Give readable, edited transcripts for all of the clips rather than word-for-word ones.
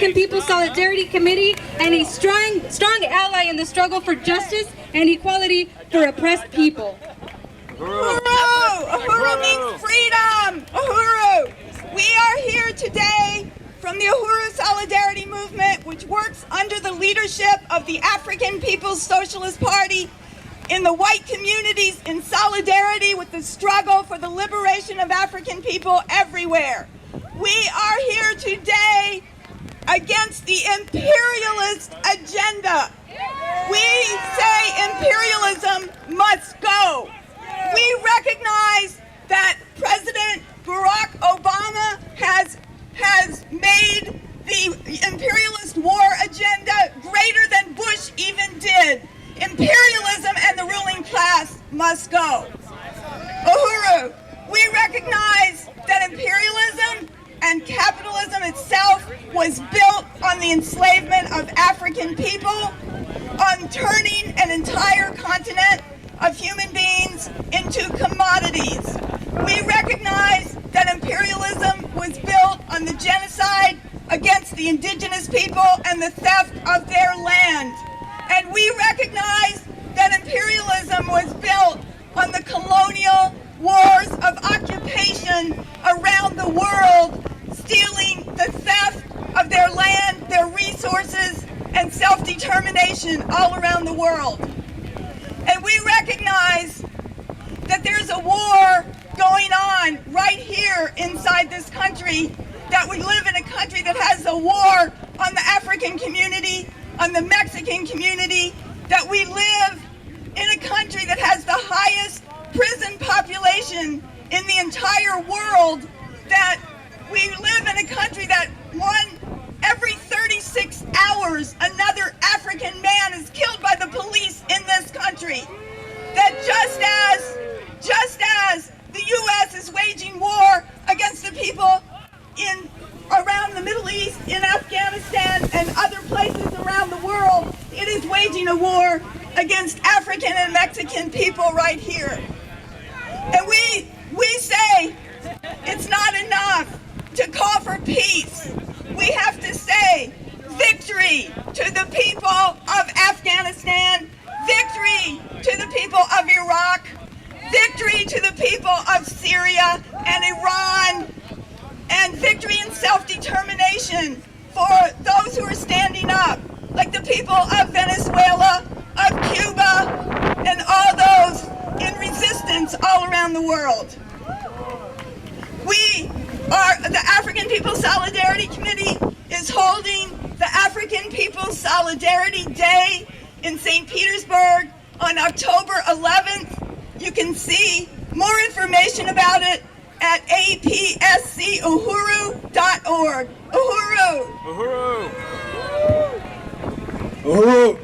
African People's Solidarity Committee and a strong ally in the struggle for justice and equality for oppressed people. Uhuru! Uhuru means freedom! Uhuru! We are here today from the Uhuru Solidarity Movement, which works under the leadership of the African People's Socialist Party in the white communities in solidarity with the struggle for the liberation of African people everywhere. We are here today against the imperialist agenda. We say imperialism must go. We recognize that President Barack Obama has made the imperialist war agenda greater than Bush even did. Imperialism and the ruling class must go. Uhuru, we recognize that imperialism and capitalism itself was built on the enslavement of African people, on turning an entire continent of human beings into commodities. We recognize that imperialism was built on the genocide against the indigenous people and the theft of their land. And we recognize that imperialism was built on the colonial wars of occupation around the world, stealing the theft of their land, their resources, and self-determination all around the world. And we recognize that there's a war going on right here inside this country, that we live in a country that has a war on the African community, on the Mexican community, that we live in a country that has the highest prison population in the entire world, that we live in a country that every 36 hours another African man is killed by the police in this country. That just as the U.S. is waging war against the people around the Middle East, in Afghanistan, and other places around the world, it is waging a war against African and Mexican people right here. And we say it's not enough to call for peace. We have to say victory to the people of Afghanistan, victory to the people of Iraq, victory to the people of Syria and Iran, and victory and self-determination for those who are standing up, like the people of Venezuela, of Cuba, and all those in resistance all around the world. The African People's Solidarity Committee is holding the African People's Solidarity Day in St. Petersburg on October 11th. You can see more information about it at apscuhuru.org. Uhuru! Uhuru! Uhuru!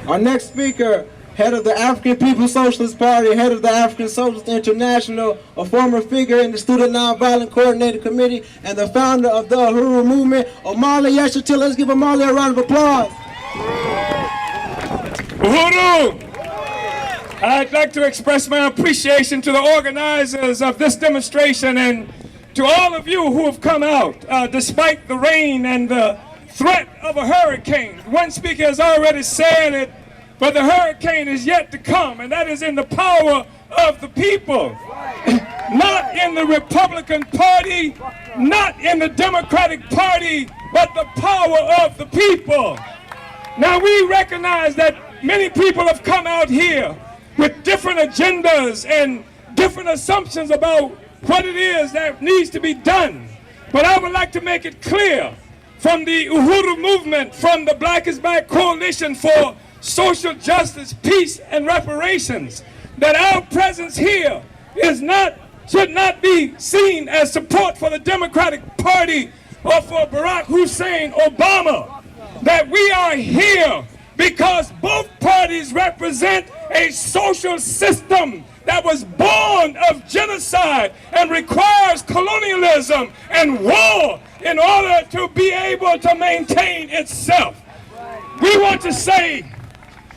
Our next speaker, head of the African People's Socialist Party, head of the African Socialist International, a former figure in the Student Nonviolent Coordinating Committee, and the founder of the Uhuru Movement, Omali Yeshitila. Let's give Omali a round of applause. Uhuru! I'd like to express my appreciation to the organizers of this demonstration and to all of you who have come out despite the rain and the threat of a hurricane. One speaker has already said it, but the hurricane is yet to come, and that is in the power of the people. Not in the Republican Party, not in the Democratic Party, but the power of the people. Now we recognize that many people have come out here with different agendas and different assumptions about what it is that needs to be done. But I would like to make it clear from the Uhuru movement, from the Black is Back Coalition for Social Justice, Peace, and Reparations, that our presence here should not be seen as support for the Democratic Party or for Barack Hussein Obama. That we are here because both parties represent a social system that was born of genocide and requires colonialism and war in order to be able to maintain itself. We want to say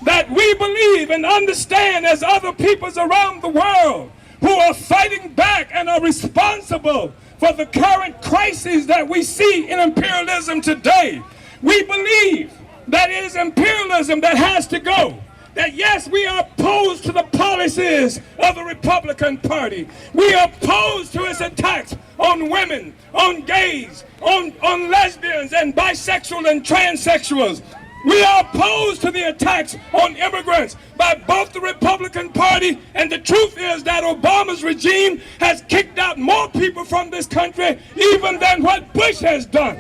that we believe and understand as other peoples around the world who are fighting back and are responsible for the current crises that we see in imperialism today. We believe that it is imperialism that has to go. That yes, we are opposed to the policies of the Republican Party. We are opposed to its attacks on women, on gays, on lesbians and bisexual and transsexuals. We are opposed to the attacks on immigrants by both the Republican Party, and the truth is that Obama's regime has kicked out more people from this country even than what Bush has done.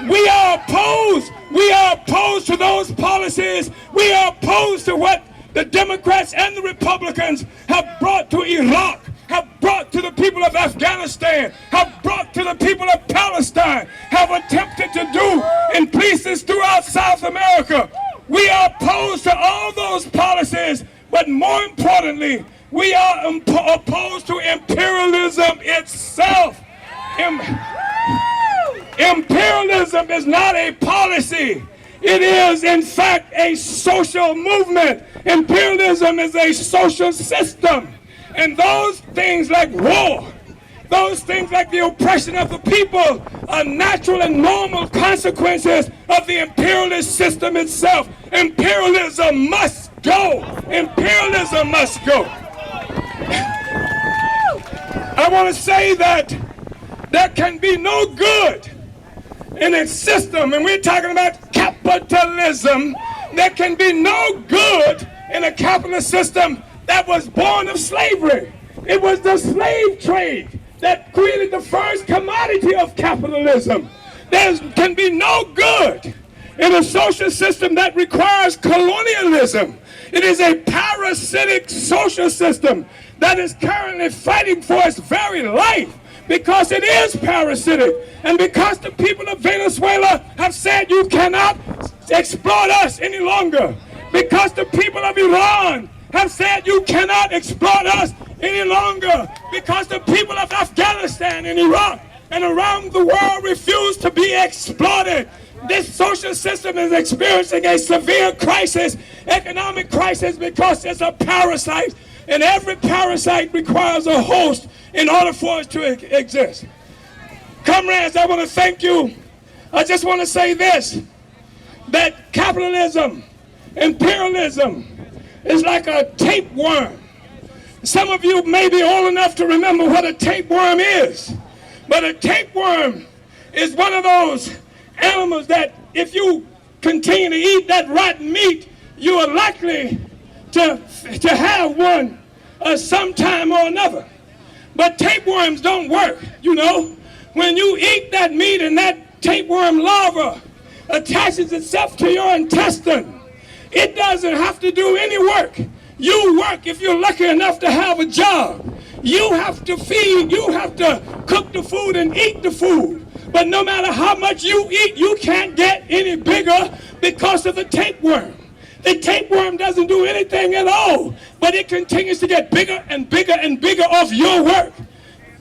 We are opposed to those policies. We are opposed to what the Democrats and the Republicans have brought to Iraq, have brought to the people of Afghanistan, have brought to the people of Palestine, have attempted to do in places throughout South America. We are opposed to all those policies, but more importantly, we are opposed to imperialism itself. Imperialism is not a policy. It is, in fact, a social movement. Imperialism is a social system. And those things like war, those things like the oppression of the people are natural and normal consequences of the imperialist system itself. Imperialism must go. Imperialism must go. I want to say that there can be no good in its system, and we're talking about capitalism. There can be no good in a capitalist system that was born of slavery. It was the slave trade that created the first commodity of capitalism. There can be no good in a social system that requires colonialism. It is a parasitic social system that is currently fighting for its very life, because it is parasitic, and because the people of Venezuela have said you cannot exploit us any longer, because the people of Iran have said you cannot exploit us any longer, because the people of Afghanistan and Iraq and around the world refuse to be exploited. This social system is experiencing a severe crisis, economic crisis, because it's a parasite, and every parasite requires a host in order for it to exist. Comrades, I want to thank you. I just want to say this, that capitalism, imperialism, is like a tapeworm. Some of you may be old enough to remember what a tapeworm is, but a tapeworm is one of those animals that if you continue to eat that rotten meat, you are likely to have one sometime or another. But tapeworms don't work, you know. When you eat that meat and that tapeworm larva attaches itself to your intestine, it doesn't have to do any work. You work if you're lucky enough to have a job. You have to feed, you have to cook the food and eat the food. But no matter how much you eat, you can't get any bigger because of the tapeworm. The tapeworm doesn't do anything at all, but it continues to get bigger and bigger and bigger off your work.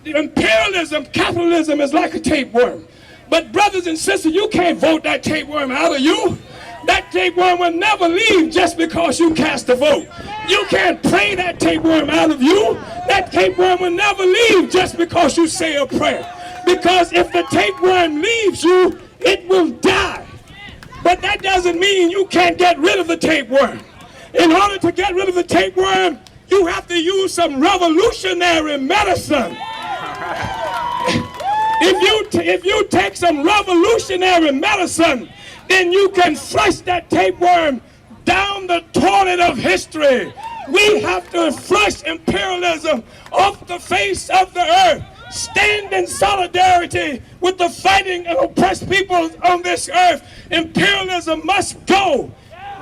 The imperialism, capitalism is like a tapeworm. But brothers and sisters, you can't vote that tapeworm out of you. That tapeworm will never leave just because you cast a vote. You can't pray that tapeworm out of you. That tapeworm will never leave just because you say a prayer. Because if the tapeworm leaves you, it will die. But that doesn't mean you can't get rid of the tapeworm. In order to get rid of the tapeworm, you have to use some revolutionary medicine. If you take some revolutionary medicine, then you can flush that tapeworm down the toilet of history. We have to flush imperialism off the face of the earth. Stand in solidarity with the fighting and oppressed peoples on this earth. Imperialism must go.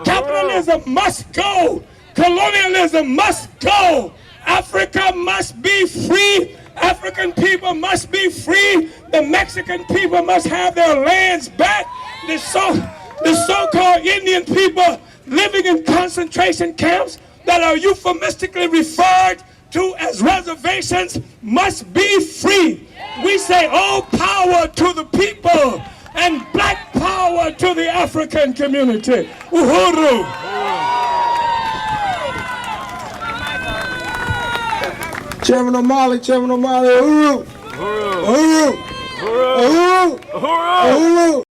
Capitalism must go. Colonialism must go. Africa must be free. African people must be free. The Mexican people must have their lands back. The so-called Indian people living in concentration camps that are euphemistically referred to as reservations must be free. We say all power to the people and black power to the African community. Uhuru. Chairman O'Malley, uhuru. Uhuru! Uhuru! Uhuru! Uhuru!